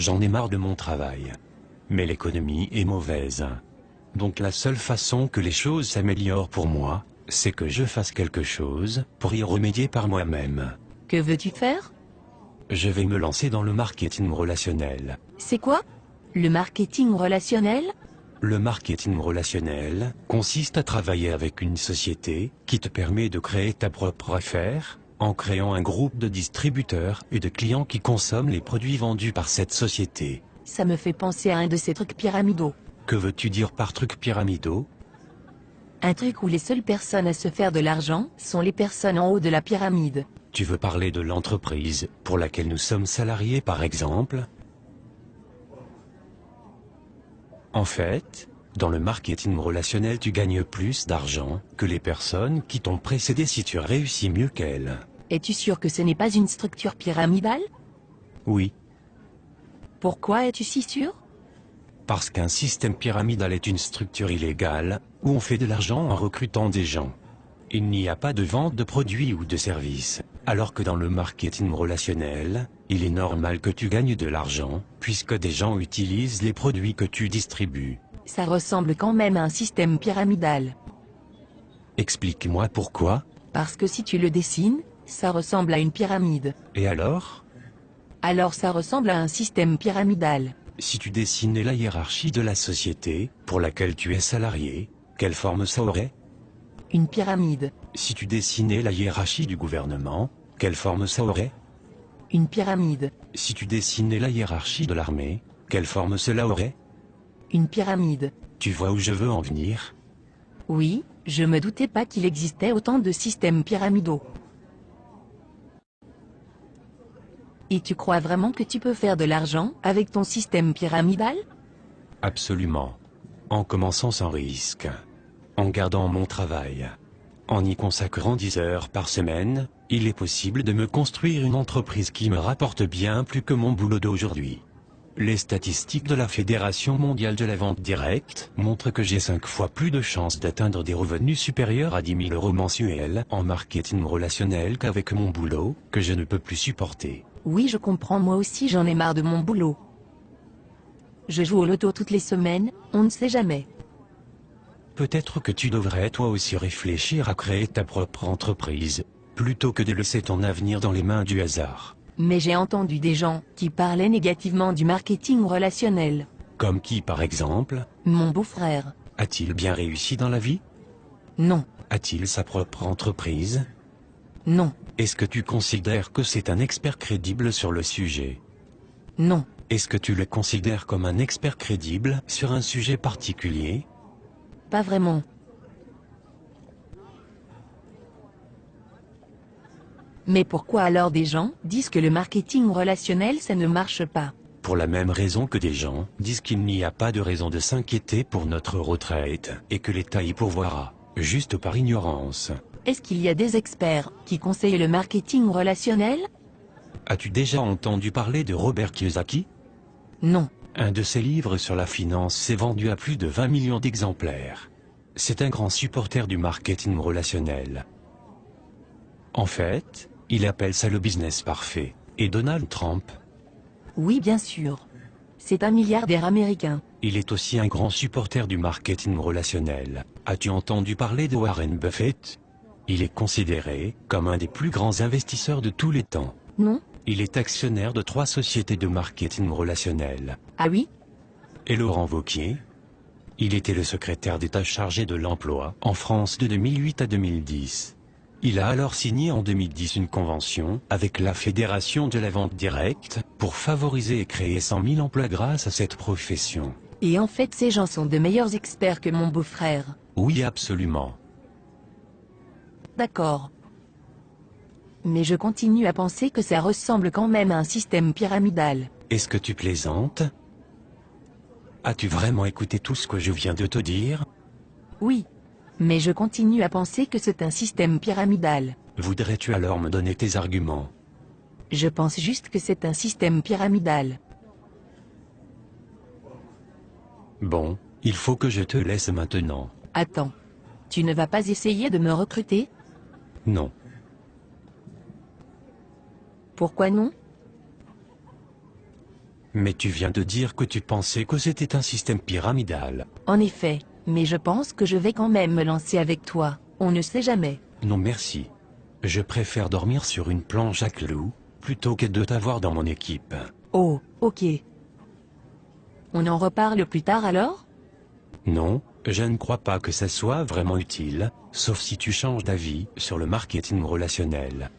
J'en ai marre de mon travail. Mais l'économie est mauvaise. Donc la seule façon que les choses s'améliorent pour moi, c'est que je fasse quelque chose pour y remédier par moi-même. Que veux-tu faire? Je vais me lancer dans le marketing relationnel. C'est quoi? Le marketing relationnel? Le marketing relationnel consiste à travailler avec une société qui te permet de créer ta propre affaire, en créant un groupe de distributeurs et de clients qui consomment les produits vendus par cette société. Ça me fait penser à un de ces trucs pyramidaux. Que veux-tu dire par trucs pyramidaux? Un truc où les seules personnes à se faire de l'argent sont les personnes en haut de la pyramide. Tu veux parler de l'entreprise pour laquelle nous sommes salariés par exemple? En fait, dans le marketing relationnel tu gagnes plus d'argent que les personnes qui t'ont précédé si tu réussis mieux qu'elles. Es-tu sûr que ce n'est pas une structure pyramidale? Oui, Pourquoi es-tu si sûr? parce qu'un système pyramidal est une structure illégale, où on fait de l'argent en recrutant des gens. Il n'y a pas de vente de produits ou de services, alors que dans le marketing relationnel, il est normal que tu gagnes de l'argent, puisque des gens utilisent les produits que tu distribues. Ça ressemble quand même à un système pyramidal. Explique-moi pourquoi, Parce que si tu le dessines, ça ressemble à une pyramide. et alors? Alors ça ressemble à un système pyramidal. Si tu dessinais la hiérarchie de la société, pour laquelle tu es salarié, quelle forme ça aurait? Une pyramide. Si tu dessinais la hiérarchie du gouvernement, quelle forme ça aurait? Une pyramide. Si tu dessinais la hiérarchie de l'armée, quelle forme cela aurait? Une pyramide. Tu vois où je veux en venir? Oui, je me doutais pas qu'il existait autant de systèmes pyramidaux. Et tu crois vraiment que tu peux faire de l'argent avec ton système pyramidal? Absolument. En commençant sans risque. En gardant mon travail. En y consacrant 10 heures par semaine, il est possible de me construire une entreprise qui me rapporte bien plus que mon boulot d'aujourd'hui. Les statistiques de la Fédération mondiale de la vente directe montrent que j'ai 5 fois plus de chances d'atteindre des revenus supérieurs à 10 000 € mensuels en marketing relationnel qu'avec mon boulot, que je ne peux plus supporter. Oui, je comprends, moi aussi j'en ai marre de mon boulot. Je joue au loto toutes les semaines, on ne sait jamais. Peut-être que tu devrais toi aussi réfléchir à créer ta propre entreprise, plutôt que de laisser ton avenir dans les mains du hasard. Mais j'ai entendu des gens qui parlaient négativement du marketing relationnel. Comme qui par exemple? Mon beau-frère. A-t-il bien réussi dans la vie? Non, A-t-il sa propre entreprise? non, Est-ce que tu considères que c'est un expert crédible sur le sujet? non, Est-ce que tu le considères comme un expert crédible sur un sujet particulier? pas vraiment. Mais pourquoi alors des gens disent que le marketing relationnel ça ne marche pas? Pour la même raison que des gens disent qu'il n'y a pas de raison de s'inquiéter pour notre retraite, et que l'État y pourvoira, juste par ignorance. Est-ce qu'il y a des experts qui conseillent le marketing relationnel? As-tu déjà entendu parler de Robert Kiyosaki? Non. Un de ses livres sur la finance s'est vendu à plus de 20 millions d'exemplaires. C'est un grand supporter du marketing relationnel. En fait, il appelle ça le business parfait. Et Donald Trump? Oui, bien sûr. C'est un milliardaire américain. Il est aussi un grand supporter du marketing relationnel. As-tu entendu parler de Warren Buffett? Il est considéré comme un des plus grands investisseurs de tous les temps. Non? Il est actionnaire de 3 sociétés de marketing relationnel. Ah oui? Et Laurent Wauquiez? Il était le secrétaire d'État chargé de l'emploi en France de 2008 à 2010. Il a alors signé en 2010 une convention avec la Fédération de la vente directe pour favoriser et créer 100 000 emplois grâce à cette profession. Et en fait ces gens sont de meilleurs experts que mon beau-frère. Oui, absolument. D'accord. Mais je continue à penser que ça ressemble quand même à un système pyramidal. Est-ce que tu plaisantes? As-tu vraiment écouté tout ce que je viens de te dire? Oui. Mais je continue à penser que c'est un système pyramidal. Voudrais-tu alors me donner tes arguments? Je pense juste que c'est un système pyramidal. Bon, il faut que je te laisse maintenant. Attends. Tu ne vas pas essayer de me recruter? Non. Pourquoi non? Mais tu viens de dire que tu pensais que c'était un système pyramidal. En effet, mais je pense que je vais quand même me lancer avec toi, on ne sait jamais. Non merci. Je préfère dormir sur une planche à clous, plutôt que de t'avoir dans mon équipe. Oh, ok. On en reparle plus tard alors? Non, je ne crois pas que ça soit vraiment utile, sauf si tu changes d'avis sur le marketing relationnel.